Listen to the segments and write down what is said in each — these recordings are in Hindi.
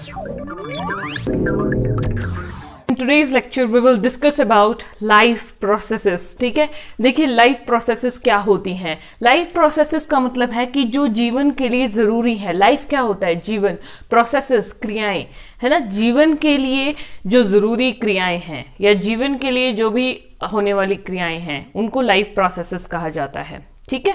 In today's lecture we will discuss about life processes। ठीक है, देखिए लाइफ प्रोसेसेस क्या होती हैं। लाइफ प्रोसेसेस का मतलब है कि जो जीवन के लिए जरूरी है। लाइफ क्या होता है? जीवन। प्रोसेसेस क्रियाएं, है ना। जीवन के लिए जो जरूरी क्रियाएं हैं या जीवन के लिए जो भी होने वाली क्रियाएं हैं उनको लाइफ प्रोसेसेस कहा जाता है। ठीक है,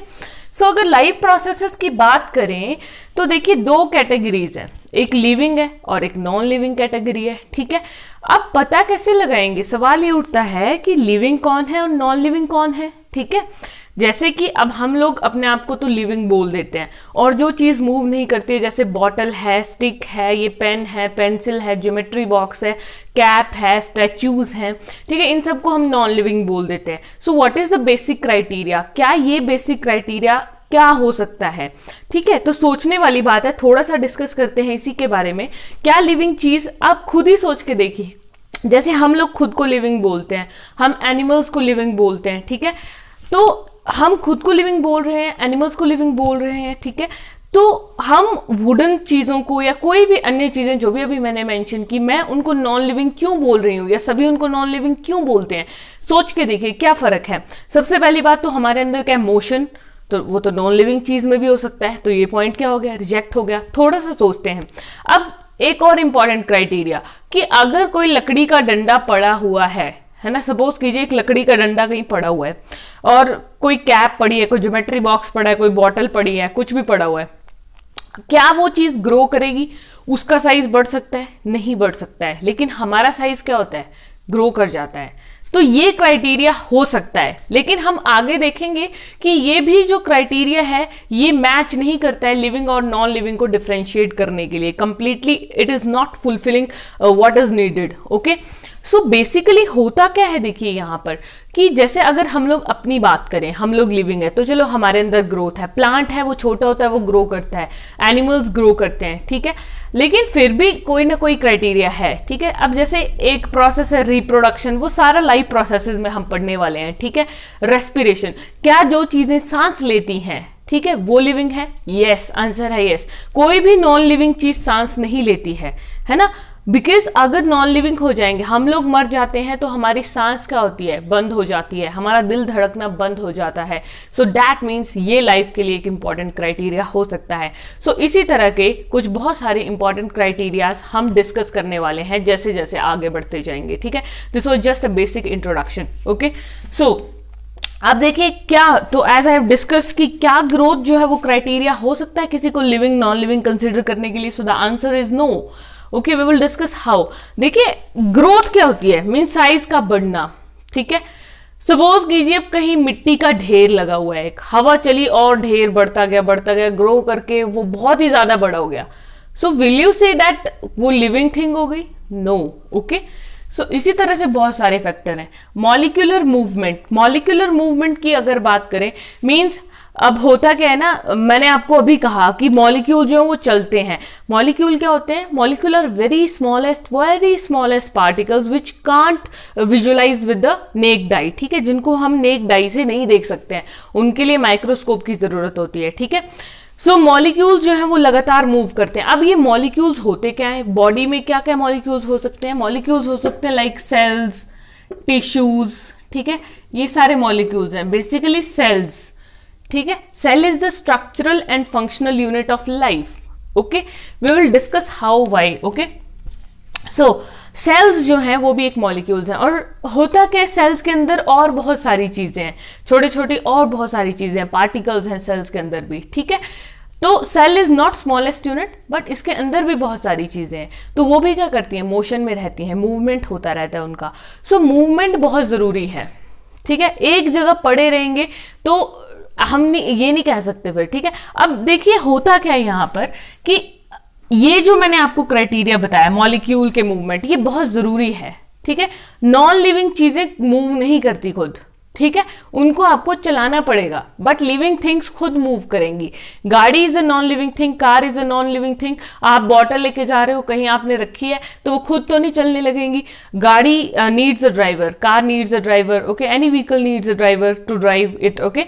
सो अगर लाइफ प्रोसेसेस की बात करें तो देखिए दो कैटेगरीज हैं, एक लिविंग है और एक नॉन लिविंग कैटेगरी है। ठीक है, अब पता कैसे लगाएंगे? सवाल ये उठता है कि लिविंग कौन है और नॉन लिविंग कौन है। ठीक है, जैसे कि अब हम लोग अपने आप को तो लिविंग बोल देते हैं और जो चीज मूव नहीं करती है, जैसे बॉटल है, स्टिक है, ये पेन है, पेंसिल है, ज्योमेट्री बॉक्स है, कैप है, स्टैचूज हैं, ठीक है, इन सबको हम नॉन लिविंग बोल देते हैं। So what is the basic criteria? क्या ये बेसिक क्राइटेरिया क्या हो सकता है? ठीक है, तो सोचने वाली बात है, थोड़ा सा डिस्कस करते हैं इसी के बारे में। क्या लिविंग चीज, आप खुद ही सोच के देखिए, जैसे हम लोग खुद को लिविंग बोलते हैं, हम एनिमल्स को लिविंग बोलते हैं। ठीक है, तो हम खुद को लिविंग बोल रहे हैं, एनिमल्स को लिविंग बोल रहे हैं। ठीक है, तो हम वुडन चीजों को या कोई भी अन्य चीजें जो भी अभी मैंने मेंशन की, मैं उनको नॉन लिविंग क्यों बोल रही हूँ या सभी उनको नॉन लिविंग क्यों बोलते हैं? सोच के देखिए क्या फर्क है। सबसे पहली बात तो हमारे अंदर क्या है? मोशन, तो वो तो नॉन लिविंग चीज में भी हो सकता है, तो ये पॉइंट क्या हो गया? रिजेक्ट हो गया। थोड़ा सा सोचते हैं। अब एक और इंपॉर्टेंट क्राइटेरिया कि अगर कोई लकड़ी का डंडा पड़ा हुआ है ना, सपोज कीजिए एक लकड़ी का डंडा कहीं पड़ा हुआ है और कोई कैप पड़ी है, कोई ज्योमेट्री बॉक्स पड़ा है, कोई बॉटल पड़ी है, कुछ भी पड़ा हुआ है, क्या वो चीज ग्रो करेगी? उसका साइज बढ़ सकता है? नहीं बढ़ सकता है, लेकिन हमारा साइज क्या होता है? ग्रो कर जाता है। तो ये क्राइटेरिया हो सकता है, लेकिन हम आगे देखेंगे कि ये भी जो क्राइटेरिया है ये मैच नहीं करता है लिविंग और नॉन लिविंग को डिफरेंशिएट करने के लिए। Completely it is not fulfilling what is needed. Okay, so basically होता क्या है, देखिए यहां पर कि जैसे अगर हम लोग अपनी बात करें, हम लोग लिविंग है तो चलो हमारे अंदर ग्रोथ है, प्लांट है वो छोटा होता है, वो ग्रो करता है, एनिमल्स ग्रो करते हैं। ठीक है, लेकिन फिर भी कोई ना कोई क्राइटेरिया है। ठीक है, अब जैसे एक प्रोसेस है रिप्रोडक्शन, वो सारा लाइफ प्रोसेसेस में हम पढ़ने वाले हैं। ठीक है, रेस्पिरेशन, क्या जो चीजें सांस लेती हैं, ठीक है, वो लिविंग है? यस, आंसर है यस। कोई भी नॉन लिविंग चीज सांस नहीं लेती है ना, बिकॉज अगर नॉन लिविंग हो जाएंगे, हम लोग मर जाते हैं तो हमारी सांस क्या होती है? बंद हो जाती है, हमारा दिल धड़कना बंद हो जाता है। सो दैट मीन्स ये लाइफ के लिए एक इंपॉर्टेंट क्राइटेरिया हो सकता है। सो इसी तरह के कुछ बहुत सारे इंपॉर्टेंट क्राइटेरियाज हम डिस्कस करने वाले हैं जैसे जैसे आगे बढ़ते जाएंगे। ठीक है, this was just a basic introduction. Okay, so अब देखिए क्या, तो एज आई हैव डिस्कस कि क्या ग्रोथ जो है वो क्राइटेरिया हो सकता है किसी को लिविंग नॉन लिविंग कंसिडर करने के लिए? So the answer is no. Okay, we will discuss how. देखिए ग्रोथ क्या होती है? मीन साइज का बढ़ना। ठीक है, सपोज कीजिए अब कहीं मिट्टी का ढेर लगा हुआ है, एक हवा चली और ढेर बढ़ता गया ग्रो करके वो बहुत ही ज्यादा बड़ा हो गया। So will you say that वो लिविंग थिंग हो गई? नो। ओके, सो इसी तरह से बहुत सारे फैक्टर हैं। मॉलिक्यूलर मूवमेंट, मॉलिक्यूलर मूवमेंट की अगर बात करें, मीन्स अब होता क्या है ना, मैंने आपको अभी कहा कि मॉलिक्यूल जो है वो चलते हैं। मॉलिक्यूल क्या होते हैं? Molecule are very smallest particles which can't visualise with the naked eye. ठीक है, जिनको हम नेक्ड आई से नहीं देख सकते हैं, उनके लिए माइक्रोस्कोप की जरूरत होती है। ठीक है, सो मॉलिक्यूल्स जो है वो लगातार मूव करते हैं। अब ये मॉलिक्यूल्स होते क्या है? बॉडी में क्या क्या मॉलिक्यूल्स हो सकते हैं? मॉलिक्यूल्स हो सकते हैं लाइक सेल्स, टिश्यूज। ठीक है, ये सारे मॉलिक्यूल्स हैं, बेसिकली सेल्स। ठीक है, cell is the structural and functional unit of life. Okay, we will discuss how, why. Okay, so cells जो हैं वो भी एक मॉलिक्यूल्स हैं। और होता क्या है सेल्स के अंदर? और बहुत सारी चीजें हैं, छोटे छोटे और बहुत सारी चीजें हैं, पार्टिकल्स हैं सेल्स के अंदर भी। ठीक है, तो cell is not smallest unit, but इसके अंदर भी बहुत सारी चीजें हैं। तो वो भी क्या करती हैं? मोशन में रहती हैं, मूवमेंट होता रहता है उनका। सो मूवमेंट बहुत जरूरी है। ठीक है, एक जगह पड़े रहेंगे तो हम ये नहीं कह सकते फिर। ठीक है, अब देखिए होता क्या है यहां पर कि ये जो मैंने आपको क्राइटेरिया बताया मॉलिक्यूल के मूवमेंट, ये बहुत जरूरी है। ठीक है, नॉन लिविंग चीजें मूव नहीं करती खुद। ठीक है, उनको आपको चलाना पड़ेगा, बट लिविंग थिंग्स खुद मूव करेंगी। गाड़ी is a non living thing, car is a non living thing. आप बॉटल लेके जा रहे हो, कहीं आपने रखी है, तो वो खुद तो नहीं चलने लगेंगी। गाड़ी needs a driver, car needs a driver, okay, any vehicle needs a driver to drive it, okay.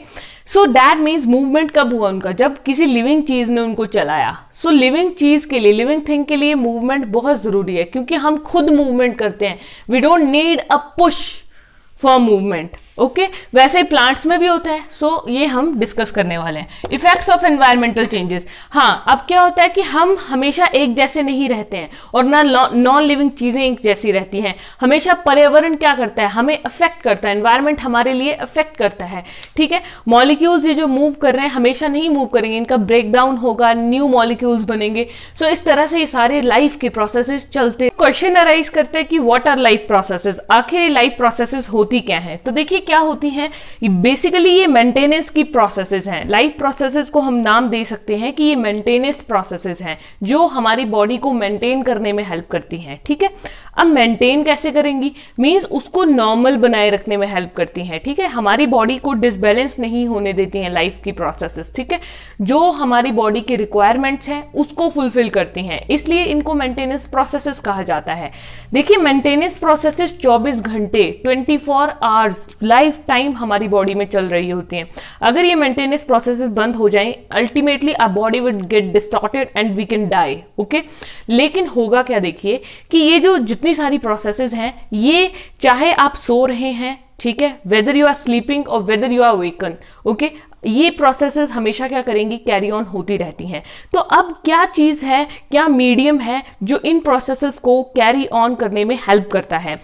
So that means movement कब हुआ उनका, जब किसी लिविंग चीज ने उनको चलाया। सो लिविंग चीज के लिए, लिविंग थिंग के लिए मूवमेंट बहुत जरूरी है, क्योंकि हम खुद मूवमेंट करते हैं। We don't need a push for movement, okay. वैसे ही प्लांट्स में भी होता है। सो ये हम डिस्कस करने वाले हैं। Effects of environmental changes. हाँ, अब क्या होता है कि हम हमेशा एक जैसे नहीं रहते हैं, और ना नॉन लिविंग चीजें एक जैसी रहती हैं। हमेशा पर्यावरण क्या करता है, हमें अफेक्ट करता है, एनवायरमेंट हमारे लिए अफेक्ट करता है, ठीक है। मॉलिक्यूल्स ये जो मूव कर रहे हैं हमेशा नहीं मूव करेंगे, इनका ब्रेक डाउन होगा, न्यू मॉलिक्यूल्स बनेंगे। सो इस तरह से ये सारे लाइफ के प्रोसेसेस चलते। क्वेश्चन अराइज करते हैं कि व्हाट आर लाइफ प्रोसेसेस, आखिर लाइफ प्रोसेसेस होती क्या है। तो देखिए क्या होती हैं, बेसिकली ये मेंटेनेंस की प्रोसेसेस हैं। लाइफ प्रोसेसेस को हम नाम दे सकते हैं कि ये मेंटेनेंस प्रोसेसेस हैं, जो हमारी बॉडी को मेंटेन करने में हेल्प करती हैं, ठीक है। अब मेंटेन कैसे करेंगी, मींस उसको नॉर्मल बनाए रखने में हेल्प करती हैं, ठीक है। हमारी बॉडी को डिसबैलेंस नहीं होने देती हैं लाइफ की प्रोसेसेस, ठीक है। जो हमारी बॉडी के रिक्वायरमेंट्स हैं उसको फुलफिल करती हैं, इसलिए इनको मेंटेनेंस प्रोसेसेस कहा जाता है। देखिए मेंटेनेंस प्रोसेसेस 24 घंटे 24 आवर्स लाइफ टाइम हमारी बॉडी में चल रही होती हैं। अगर ये मेंटेनेंस प्रोसेसेस बंद हो जाएं, ultimately our body will get distorted and we can die, okay. लेकिन होगा क्या, देखिए कि ये जो जितनी सारी प्रोसेसेस हैं, ये चाहे आप सो रहे हैं, ठीक है, वेदर यू आर स्लीपिंग और whether you are waken, okay, ये प्रोसेसेस हमेशा क्या करेंगी, कैरी ऑन होती रहती हैं। तो अब क्या चीज है, क्या मीडियम है जो इन प्रोसेसेस को कैरी ऑन करने में हेल्प करता है।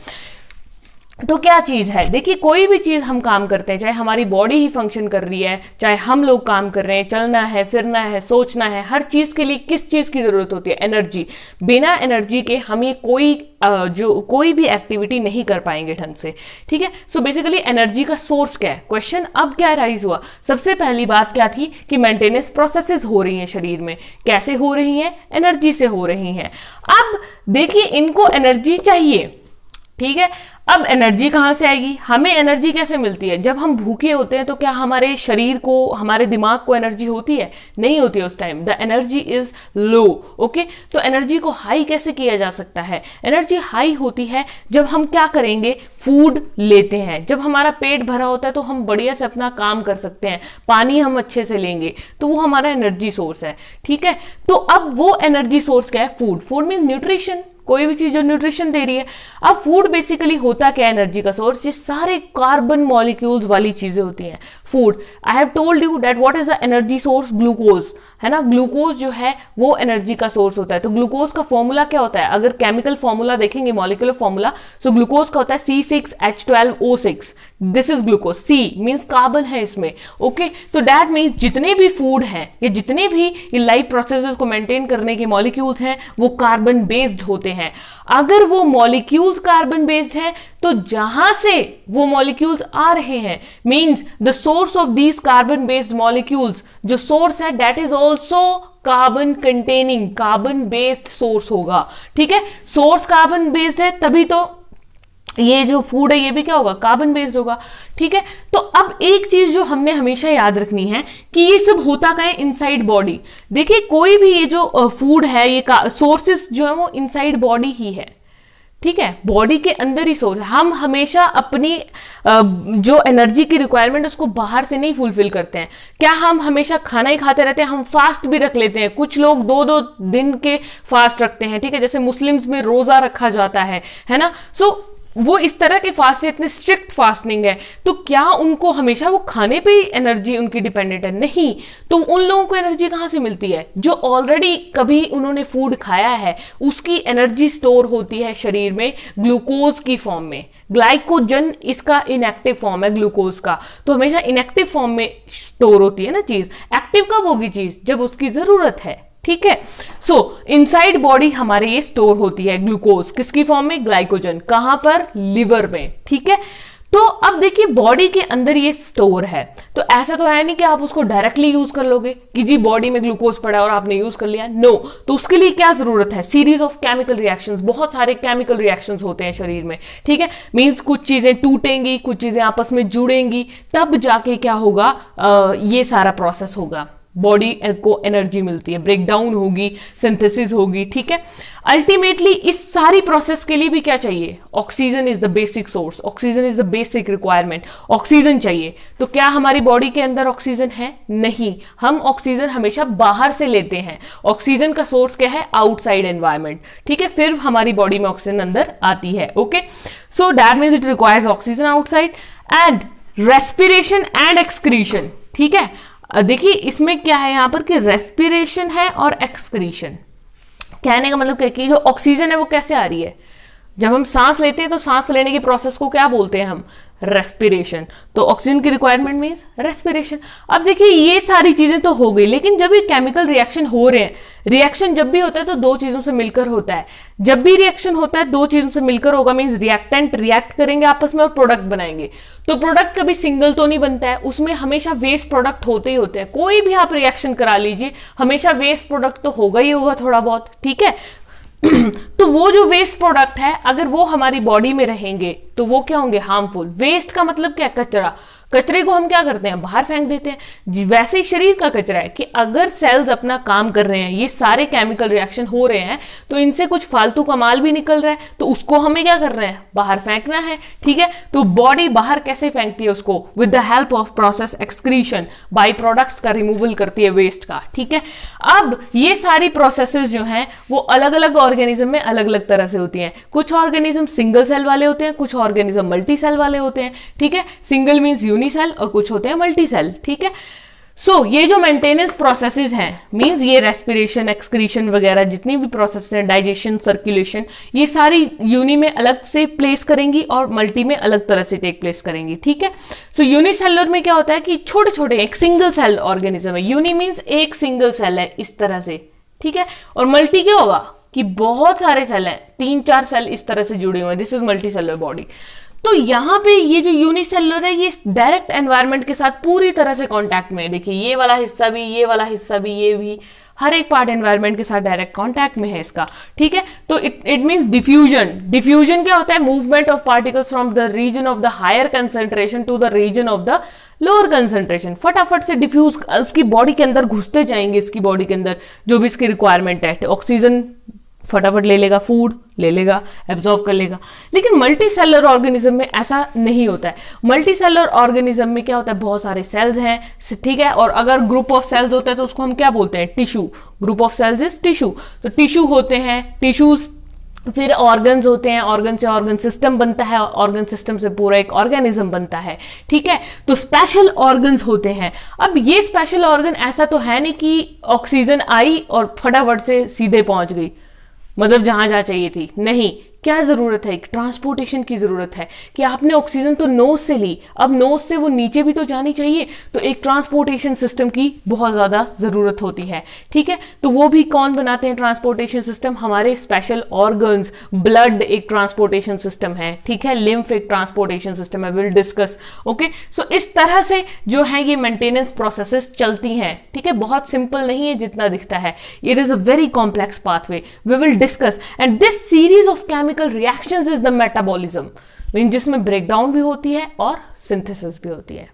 तो क्या चीज है, देखिए कोई भी चीज हम काम करते हैं, चाहे हमारी बॉडी ही फंक्शन कर रही है, चाहे हम लोग काम कर रहे हैं, चलना है, फिरना है, सोचना है, हर चीज के लिए किस चीज की जरूरत होती है, एनर्जी। बिना एनर्जी के हम ये कोई भी एक्टिविटी नहीं कर पाएंगे ढंग से, ठीक है। सो बेसिकली एनर्जी का सोर्स क्या है। क्वेश्चन अब क्या राइज हुआ, सबसे पहली बात क्या थी कि मेंटेनेंस प्रोसेसेस हो रही हैं शरीर में, कैसे हो रही हैं, एनर्जी से हो रही हैं। अब देखिए इनको एनर्जी चाहिए, ठीक है। अब एनर्जी कहां से आएगी, हमें एनर्जी कैसे मिलती है, जब हम भूखे होते हैं तो क्या हमारे शरीर को, हमारे दिमाग को एनर्जी होती है, नहीं होती है उस time, the energy is low, okay. तो एनर्जी को हाई कैसे किया जा सकता है, एनर्जी हाई होती है जब हम क्या करेंगे, फूड लेते हैं। जब हमारा पेट भरा होता है तो हम बढ़िया से अपना काम कर सकते हैं, पानी हम अच्छे से लेंगे, तो वो हमारा एनर्जी सोर्स है, ठीक है। तो अब वो एनर्जी सोर्स क्या है, फूड। फूड मीन न्यूट्रिशन, कोई भी चीज जो न्यूट्रिशन दे रही है। अब फूड बेसिकली होता क्या है एनर्जी का सोर्स, ये सारे कार्बन मॉलिक्यूल्स वाली चीजें होती हैं food. I have told you that what is the energy source, glucose, है ना। ग्लूकोज जो है वो एनर्जी का सोर्स होता है। तो ग्लूकोज का फॉर्मूला क्या होता है, अगर केमिकल फॉर्मूला देखेंगे, मॉलिक्यूलर फॉर्मूला, सो ग्लूकोज का होता है C6H12O6, this is glucose. C means carbon है इसमें, ओके। तो दैट मीन्स जितने भी फूड हैं या जितने भी ये लाइफ प्रोसेसेस को मेंटेन करने के मॉलिक्यूल्स हैं वो कार्बन बेस्ड होते हैं। अगर वो मॉलिक्यूल्स कार्बन बेस्ड हैं तो जहां से वो मॉलिक्यूल्स आ रहे हैं, means the source of these carbon based molecules, जो सोर्स है that is also carbon containing, carbon based source होगा, ठीक है। सोर्स कार्बन बेस्ड है तभी तो ये जो फूड है ये भी क्या होगा, कार्बन बेस्ड होगा, ठीक है। तो अब एक चीज जो हमने हमेशा याद रखनी है कि ये सब होता क्या है इनसाइड बॉडी। देखिए कोई भी ये जो फूड है, ये सोर्सेस जो है वो इनसाइड बॉडी ही है, ठीक है, बॉडी के अंदर ही सोर्स है। हम हमेशा अपनी जो एनर्जी की रिक्वायरमेंट उसको बाहर से नहीं फुलफिल करते हैं। क्या हम हमेशा खाना ही खाते रहते हैं, हम फास्ट भी रख लेते हैं। कुछ लोग 2-2 दिन के फास्ट रखते हैं, ठीक है, जैसे मुस्लिम्स में रोजा रखा जाता है ना। सो वो इस तरह के फास्ट से इतने स्ट्रिक्ट फास्टिंग है, तो क्या उनको हमेशा वो खाने पे ही एनर्जी उनकी डिपेंडेंट है, नहीं। तो उन लोगों को एनर्जी कहां से मिलती है, जो ऑलरेडी कभी उन्होंने फूड खाया है उसकी एनर्जी स्टोर होती है शरीर में ग्लूकोज की फॉर्म में। ग्लाइकोजन इसका इनएक्टिव फॉर्म है ग्लूकोज का, तो हमेशा इनएक्टिव फॉर्म में स्टोर होती है ना चीज। एक्टिव कब होगी चीज, जब उसकी जरूरत है, ठीक है। सो इनसाइड बॉडी हमारे ये स्टोर होती है ग्लूकोज, किसकी फॉर्म में, ग्लाइकोजन। कहां पर, लिवर में, ठीक है। तो अब देखिए बॉडी के अंदर ये स्टोर है, तो ऐसा तो है नहीं कि आप उसको डायरेक्टली यूज कर लोगे कि जी बॉडी में ग्लूकोज पड़ा है और आपने यूज कर लिया, नो। तो उसके लिए क्या जरूरत है, सीरीज ऑफ केमिकल रिएक्शंस, बहुत सारे केमिकल रिएक्शंस होते हैं शरीर में, ठीक है। मींस कुछ चीजें टूटेंगी, कुछ चीजें आपस में जुड़ेंगी, तब जाके क्या होगा, ये सारा प्रोसेस होगा, बॉडी को एनर्जी मिलती है, ब्रेक डाउन होगी, सिंथेसिस होगी, ठीक है। अल्टीमेटली इस सारी प्रोसेस के लिए भी क्या चाहिए, oxygen is the basic source, oxygen is the basic requirement, oxygen चाहिए। तो क्या हमारी बॉडी के अंदर ऑक्सीजन है, नहीं, हम ऑक्सीजन हमेशा बाहर से लेते हैं। ऑक्सीजन का सोर्स क्या है, आउटसाइड एनवायरमेंट, ठीक है, फिर हमारी बॉडी में ऑक्सीजन अंदर आती है, okay. So that means it requires oxygen outside and respiration and excretion, ठीक है। देखिए इसमें क्या है यहां पर कि रेस्पिरेशन है और एक्सक्रीशन। कहने का मतलब क्या कि जो ऑक्सीजन है वो कैसे आ रही है, जब हम सांस लेते हैं तो सांस लेने की प्रोसेस को क्या बोलते हैं हम, रेस्पिरेशन। तो ऑक्सीजन की रिक्वायरमेंट मींस रेस्पिरेशन। अब देखिए ये सारी चीजें तो हो गई, लेकिन जब ये केमिकल रिएक्शन हो रहे हैं, रिएक्शन जब भी होता है तो दो चीजों से मिलकर होता है। जब भी रिएक्शन होता है दो चीजों से मिलकर होगा, मींस रिएक्टेंट रिएक्ट करेंगे आपस में और प्रोडक्ट बनाएंगे। तो प्रोडक्ट कभी सिंगल तो नहीं बनता है, उसमें हमेशा वेस्ट प्रोडक्ट होते ही होते हैं। कोई भी आप रिएक्शन करा लीजिए, हमेशा वेस्ट प्रोडक्ट तो होगा ही होगा थोड़ा बहुत, ठीक है। तो वो जो वेस्ट प्रोडक्ट है अगर वो हमारी बॉडी में रहेंगे तो वो क्या होंगे, हार्मफुल। वेस्ट का मतलब क्या, कचरा। कचरे को हम क्या करते हैं, बाहर फेंक देते हैं। वैसे ही शरीर का कचरा है कि अगर सेल्स अपना काम कर रहे हैं, ये सारे केमिकल रिएक्शन हो रहे हैं, तो इनसे कुछ फालतू का माल भी निकल रहा है, तो उसको हमें क्या कर रहे हैं, बाहर फेंकना है, ठीक है। तो बॉडी बाहर कैसे फेंकती है उसको, with the help of process excretion, by products का रिमूवल करती है वेस्ट का, ठीक है। अब ये सारी प्रोसेसेस जो हैं वो अलग अलग ऑर्गेनिज्म में अलग अलग तरह से होती हैं। कुछ ऑर्गेनिज्म सिंगल सेल वाले होते हैं, कुछ ऑर्गेनिज्म मल्टी सेल वाले होते हैं, ठीक है। सिंगल मीन्स यूनिसेल और कुछ होते हैं मल्टी सेल, ठीक है। सो ये जो मेंटेनेंस प्रोसेसेस हैं, मींस ये रेस्पिरेशन, एक्सक्रीशन वगैरह जितनी भी प्रोसेस हैं, डाइजेशन, सर्कुलेशन, ये सारी यूनि में अलग से प्लेस करेंगी और मल्टी में अलग तरह से टेक प्लेस करेंगी, ठीक है। सो यूनिसेलुलर में क्या होता है कि छोटे छोटे एक सिंगल सेल ऑर्गेनिज्म है, यूनि मींस एक सिंगल सेल है इस तरह से, ठीक है। और मल्टी क्या होगा कि बहुत सारे सेल हैं, 3-4 सेल इस तरह से जुड़े हुए हैं, this is multi cellular body. तो यहाँ पे ये जो यूनिसेलुलर है ये डायरेक्ट एनवायरनमेंट के साथ पूरी तरह से कांटेक्ट में है। देखिए ये वाला हिस्सा भी, ये वाला हिस्सा भी, ये भी, हर एक पार्ट एनवायरनमेंट के साथ डायरेक्ट कांटेक्ट में है इसका, ठीक है। तो इट मींस डिफ्यूजन। डिफ्यूजन क्या होता है, movement of particles from the region of the higher concentration to the region of the lower concentration. फटाफट से डिफ्यूज उसकी बॉडी के अंदर घुसते जाएंगे, इसकी बॉडी के अंदर जो भी इसकी रिक्वायरमेंट है। ऑक्सीजन फटाफट ले लेगा, फूड ले लेगा, एब्जॉर्ब कर लेगा। लेकिन मल्टी सेलुलर ऑर्गेनिज्म में ऐसा नहीं होता है। मल्टी सेलुलर ऑर्गेनिज्म में क्या होता है, बहुत सारे सेल्स हैं, ठीक है। और अगर ग्रुप ऑफ सेल्स होता है तो उसको हम क्या बोलते हैं, tissue. Group of cells is tissue. तो टिश्यू होते हैं, टिश्यूज, फिर ऑर्गन्स होते हैं, ऑर्गन से ऑर्गन सिस्टम बनता है, ऑर्गन सिस्टम से पूरा एक ऑर्गेनिज्म बनता है, ठीक है। तो स्पेशल ऑर्गन्स होते हैं। अब ये स्पेशल ऑर्गन ऐसा तो है नहीं कि ऑक्सीजन आई और फटाफट से सीधे पहुंच गई, मतलब जहां जहां चाहिए थी, नहीं। क्या जरूरत है, एक ट्रांसपोर्टेशन की जरूरत है कि आपने ऑक्सीजन तो नोज से ली, अब नोज से वो नीचे भी तो जानी चाहिए, तो एक ट्रांसपोर्टेशन सिस्टम की बहुत ज्यादा जरूरत होती है, ठीक है। तो वो भी कौन बनाते हैं ट्रांसपोर्टेशन सिस्टम, हमारे स्पेशल ऑर्गन्स। ब्लड एक ट्रांसपोर्टेशन सिस्टम है, ठीक है। लिम्फ एक ट्रांसपोर्टेशन सिस्टम है, विल डिस्कस, ओके। सो इस तरह से जो है ये मेंटेनेंस प्रोसेसेस चलती हैं, ठीक है। बहुत सिंपल नहीं है जितना दिखता है, it is a very complex pathway, we will discuss. And this series of chemical reactions is the metabolism, जिसमें ब्रेकडाउन भी होती है और सिंथेसिस भी होती है।